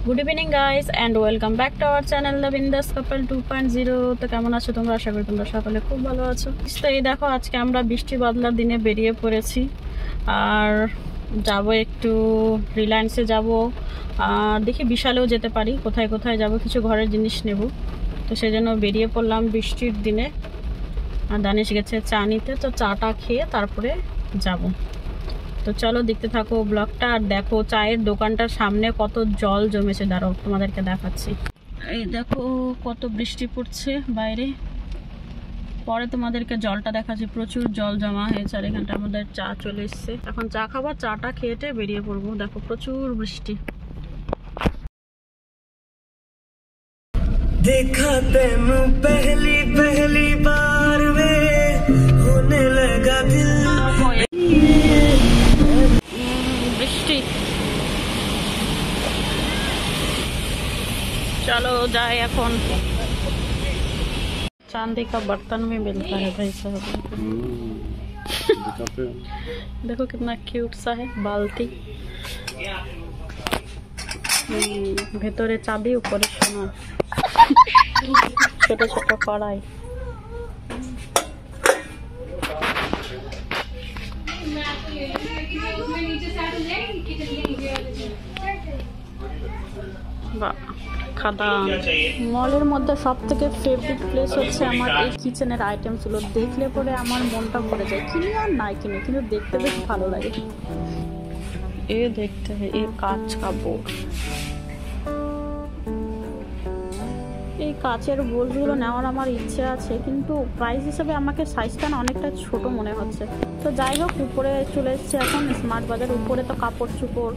Good evening guys and welcome back to our channel the বিন্দাস কাপল 2.0। তো কেমন আছো তোমরা? আশা করি তোমরা সকলে খুব ভালো আছো। তো এই দেখো, আজকে আমরা বৃষ্টি বাদলার দিনে বেরিয়ে পড়েছি আর যাব একটু রিলায়েন্সে যাব, আর দেখি বিশালেও যেতে পারি। কোথায় কোথায় যাব, কিছু ঘরের জিনিস নেব, তো সেই জন্য বেরিয়ে পড়লাম বৃষ্টির দিনে। আর দানিশ গেছে চা নিতে, তো চাটা খেয়ে তারপরে যাব। তো চলো দেখতে থাকো ব্লগটা। আর দেখো চায়ের দোকানটার সামনে কত জল জমেছে, দাঁড়াও তোমাদেরকে দেখাচ্ছি। এই দেখো কত বৃষ্টি পড়ছে বাইরে, পরে তোমাদেরকে জলটা দেখাচ্ছি। প্রচুর জল জমা হয়েছে আর এখানটা আমাদের চা চলে এসছে। এখন চা খাবার, চাটা খেয়েটে বেরিয়ে পড়বো। দেখো প্রচুর বৃষ্টি। देखा तेनू पहली पहली बार में होने लगा दिल। বৃষ্টি, चलो जाए এখন। चांदी का बर्तन भी मिलता है भाई साहब। देखो कितना क्यूट सा है बाल्टी, ভেতরে চাবি, উপরে সোনা, ছোট ছোট কড়াই। বাহ, খাদান। মলের মধ্যে সব থেকে ফেভারিট প্লেস হচ্ছে আমার এই কিচেনের আইটেমসগুলো। দেখলে পরে আমার মনটা ভরে যায়, কিনি আর নাই কিনি, কিন্তু দেখতে বেশ ভালো লাগে। এ দেখতে হয়, এ কাঁচ কাপড়, এই কাচের বোলগুলো নেওয়ার আমার ইচ্ছে আছে, কিন্তু প্রাইস হিসেবে আমাকে সাইজটা না অনেকটা ছোট মনে হচ্ছে। তো যাই হোক, উপরে চলে এসেছে এখন স্মার্ট বাজার। উপরে তো কাপড় চোপড়,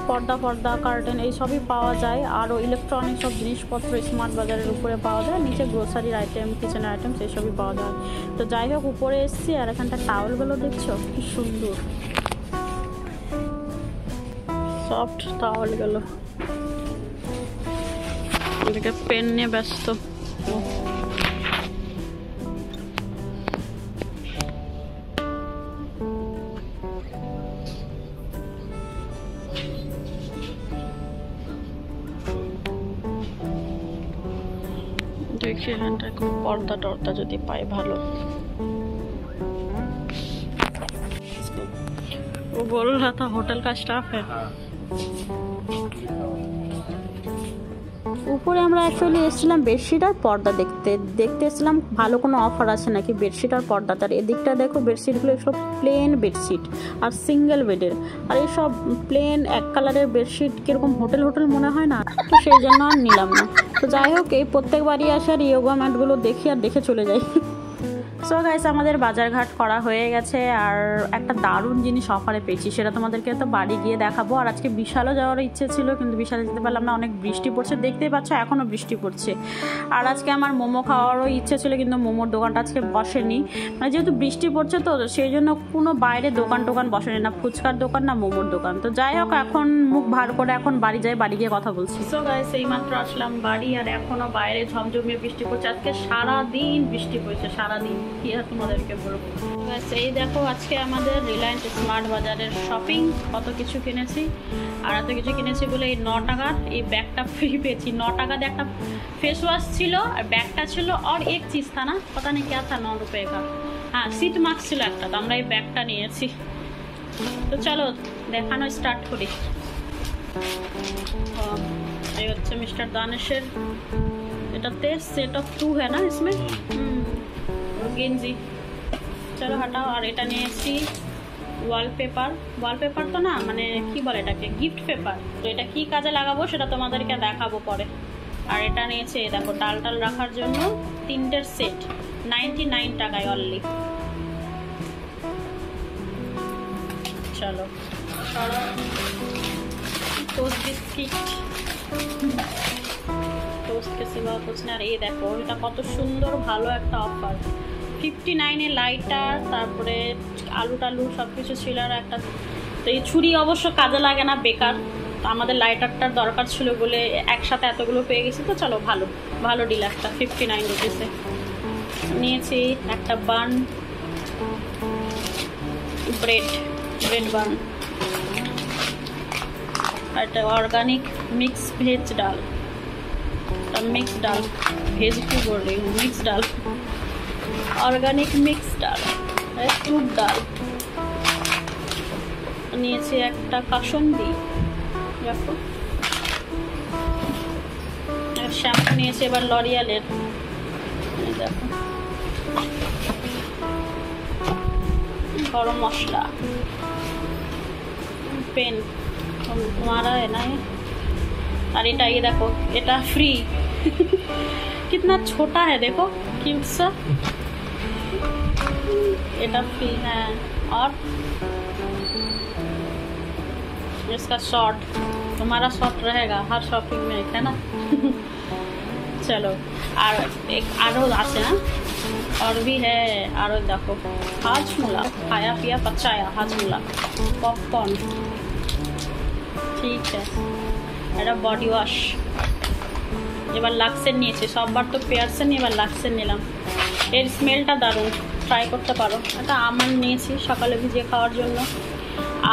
পর্দা কার্টেন এইসবই পাওয়া যায়, আরও ইলেকট্রনিক সব জিনিসপত্র স্মার্ট বাজারের উপরে পাওয়া যায়। নিচে গ্রোসারির আইটেম, কিচেনের আইটেম সেসবই পাওয়া যায়। তো যাই হোক, উপরে এসেছি আর এখানটা টাওয়েলগুলো দেখছো কি সুন্দর, সফট টাওয়েলগুলো। এদিকে পেন নিয়ে ব্যস্ত। দেখি এখানটা পর্দা টর্দা যদি পাই ভালো। वो बोल रहा था होटल का स्टाफ है। উপরে আমরা অ্যাকচুয়ালি এসেছিলাম বেডশিট আর পর্দা দেখতে এসেছিলাম ভালো কোনো অফার আছে নাকি বেডশিট আর পর্দা। তার এদিকটা দেখো বেডশিটগুলো সব প্লেন বেডশিট আর সিঙ্গেল বেডের, আর এইসব প্লেন এক কালারের বেডশিট কীরকম হোটেল মনে হয় না, তো সেই জন্য আর নিলাম না। তো যাই হোক, এই প্রত্যেকবারই আসে আর ইয়োগা ম্যাটগুলো দেখি আর দেখে চলে যাই। সো গাইস, আমাদের বাজারঘাট করা হয়ে গেছে আর একটা দারুণ জিনিস অফারে পেয়েছি, সেটা তোমাদেরকে তো বাড়ি গিয়ে দেখাবো। আর আজকে বিশালও যাওয়ার ইচ্ছে ছিল, কিন্তু বিশালে যেতে পারলাম না, অনেক বৃষ্টি পড়ছে, দেখতেই পাচ্ছ এখনও বৃষ্টি পড়ছে। আর আজকে আমার মোমো খাওয়ারও ইচ্ছে ছিল, কিন্তু মোমোর দোকানটা আজকে বসেনি, মানে যেহেতু বৃষ্টি পড়ছে তো সেই জন্য কোনো বাইরে দোকান বসেনি, না ফুচকার দোকান না মোমোর দোকান। তো যাই হোক, এখন মুখ ভার করে এখন বাড়ি যাই, বাড়ি গিয়ে কথা বলছি। সো গাইস, এইমাত্র আসলাম বাড়ি আর এখনও বাইরে ঝমঝমিয়ে বৃষ্টি পড়ছে। আজকে সারাদিন বৃষ্টি পড়ছে, সারাদিন কি আর তোমাদেরকে বলবো। এই দেখো, আজকে আমাদের রিলায়েন্স স্মার্ট বাজারের শপিং, কত কিছু কিনেছি। আর এত কিছু কিনেছি বলে এই 9 টাকার এই ব্যাগটা ফ্রি পেয়েছি। 9 টাকা দিয়ে একটা फेस वॉश ছিল আর ব্যাগটা ছিল, আর এক চিজ থা না, पता नहीं क्या था, 9 रुपए का। হ্যাঁ, সিট মাস্ক ছিল একটা, তো আমরা এই ব্যাগটা নিয়েছি। তো চলো দেখানো স্টার্ট করি। এই হচ্ছে মিস্টার দানেশের, এটাতে সেট অফ 2 है ना इसमें, গেঞ্জি। চলো হাঁটাও। আর এটা নিয়েছি ওয়ালপেপার তো না, মানে কি বলে এটাকে, গিফট পেপার। তো এটা কি কাজে লাগাবো সেটা তোমাদেরকে দেখাবো পরে। আর এটা নিয়েছে দেখো টাল রাখার জন্য 3টের সেট, 99 টাকায় অনলি। চলো টোস্ট বিস্কিট, টোস্ট के सिवा कुछ না। আর এই দেখো, এটা কত সুন্দর ভালো একটা অফার, 59-এ লাইটার, তারপরে আলু টালু সব কিছু ছিল। আর একটা, তো এই ছুরি অবশ্য কাজে লাগে না, বেকার। তো আমাদের লাইটারটার দরকার ছিল বলে একসাথে এতগুলো পেয়ে গেছি। তো চলো, ভালো ডিল একটা, 59 রুপিসে নিয়েছি। একটা বান, ব্রেড বান, আর এটা অর্গানিক মিক্স ভেজ ডাল, मिक्स डाल, भेज क्यों बोल रही हूँ, मिक्स डाल, ऑर्गेनिक मिक्स डाल, फ्रूट डाल নিয়েছি একটা কাসুন্দি, দেখো শ্যাম্পু নিয়েছি এবার লরিয়ালের, দেখো গরম মশলা, पेन तुम्हारा है ना ये, और ये देखो এটা फ्री कितना छोटा है देखो क्यूट सा, এটা फ्री है। और इसका शॉर्ट, तुम्हारा शॉर्ट रहेगा हर शॉपिंग में, एक है ना चलो और एक आरो आते हैं और भी है, आरो देखो हाजमोला, खाया पिया पचाया हाजमोला, पॉपकॉर्न, ठीक है। এটা বডি ওয়াশ, এবার লাক্সের নিয়েছি, সববার তো পেয়ারসের নিয়ে এবার লাক্সের নিলাম, এর স্মেলটা দারুণ, ট্রাই করতে পারো। এটা আমন্ড নিয়েছি সকালে ভিজিয়ে খাওয়ার জন্য।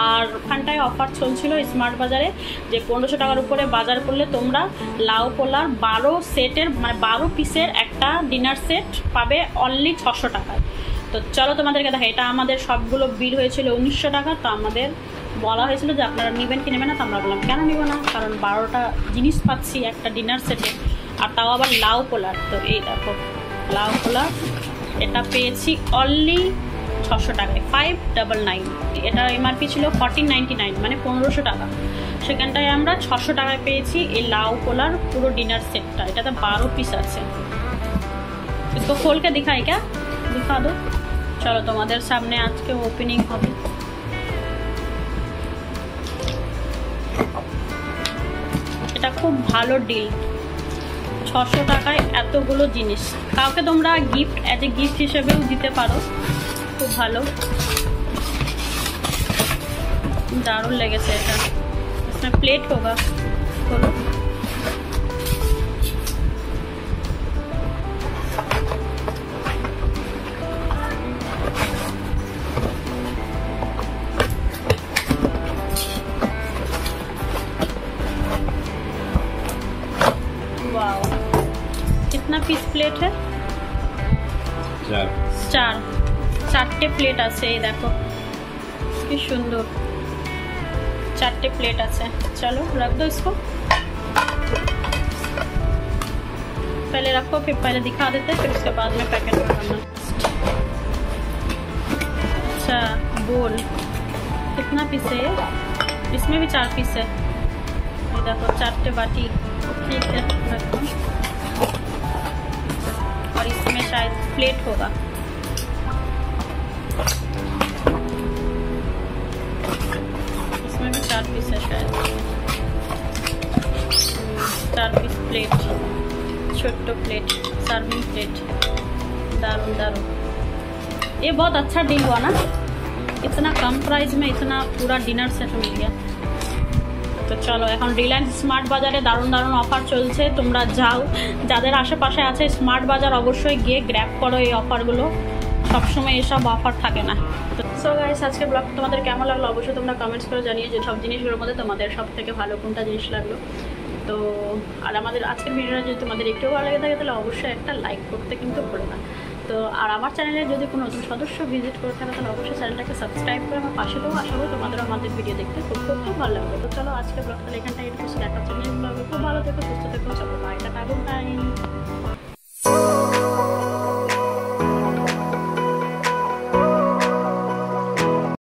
আর ওখানটায় অফার চলছিল স্মার্ট বাজারে যে 1500 টাকার উপরে বাজার করলে তোমরা লাউ পোলার 12 সেটের মানে 12 পিসের একটা ডিনার সেট পাবে অনলি 600 টাকায়। তো চলো তোমাদেরকে দেখা, এটা আমাদের সবগুলো বিল হয়েছিল 1900 টাকা। তো আমাদের বলা হয়েছিল যে আপনারা নেবেন কি নেবেন না, তো আমরা বললাম কেন নিব না, কারণ 12টা জিনিস পাচ্ছি একটা ডিনার সেটে, আর তাও আবার লাউ পোলার। তো এই দেখো লাউ পোলার, এটা পেয়েছি অনলি 600 টাকায়, 599। এটা এমআরপি ছিল 1499 মানে 1500 টাকা, সেখানটায় আমরা 600 টাকায় পেয়েছি এই লাউ পোলার পুরো ডিনার সেটটা। এটাতে 12 পিস আছে। इसको खोल के दिखाई क्या, दिखा दो। चलो তোমাদের সামনে আজকে ওপেনিং হবে। এটা খুব ভালো ডিল, 600 টাকায় এতগুলো জিনিস, কাউকে তোমরা গিফট এজ এ গিফট হিসেবেও দিতে পারো, খুব ভালো, দারুণ লেগেছে এটা। इसमें प्लेट होगा, खोलो। वाओ, कितना पीस प्लेट है, চারটে প্লেট আছে, এই দেখো কি সুন্দর, 4 प्लेट আছে। चलो रख दो इसको, पहले रखो फिर पहले दिखा देते, फिर उसके बाद में पैकेट में करना। अच्छा बोल, कितना पीस है ये, इसमें भी 4 पीस है, ये देखो 4 बाटी, ठीक है रखो। और इसमें शायद प्लेट होगा, इसमें भी 4 पीस है शायद, 4 पीस प्लेट, छोटो प्लेट, सर्विंग प्लेट, दारुण दारुण। ये बहुत अच्छा डील हुआ ना, इतना कम प्राइस में इतना पूरा डिनर सेट मिल गया। তো চলো এখন রিলায়েন্স স্মার্ট বাজারে দারুণ দারুণ অফার চলছে, তোমরা যাও, যাদের আশেপাশে আছে স্মার্ট বাজার অবশ্যই গিয়ে গ্র্যাব করো এই অফারগুলো, সবসময় এসব অফার থাকে না। তো সো গাইস আজকের ব্লগ তোমাদের কেমন লাগলো অবশ্যই তোমরা কমেন্টস করে জানিয়ে, যে সব জিনিসগুলোর মধ্যে তোমাদের সব থেকে ভালো কোনটা জিনিস লাগলো। তো আর আমাদের আজকের ভিডিওটা যদি তোমাদের একটু ভালো লেগে থাকে তাহলে অবশ্যই একটা লাইক করতে কিন্তু ভুলো না। তো আর আমার চ্যানেলে যদি কোনো নতুন সদস্য ভিজিট করে থাকে তাহলে অবশ্যই চ্যানেলটাকে সাবস্ক্রাইব করে আমার পাশে দেবো, আশা করি তোমাদের আমাদের ভিডিও দেখতে খুব খুব ভালো লাগবে। তো চলো আজকে ব্লগটা এখানটাই একটু দেখা হচ্ছে, খুব ভালো থেকো, সুস্থ থেকো, চলো।